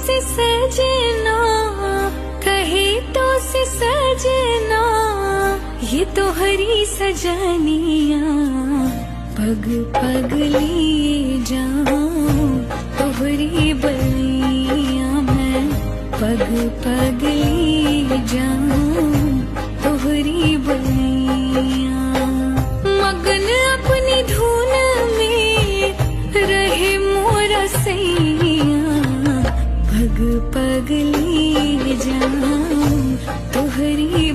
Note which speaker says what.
Speaker 1: से सजना, कहे तो से सजना, ये तो हरी सजनिया, पग पग लिए जाऊं तोहरी बलिया मैं, पग पग लिए जाऊं तोहरी बलिया। मगन अपनी धुन में रहे मोरा सैया, पग पग लिए जाऊं तोहरी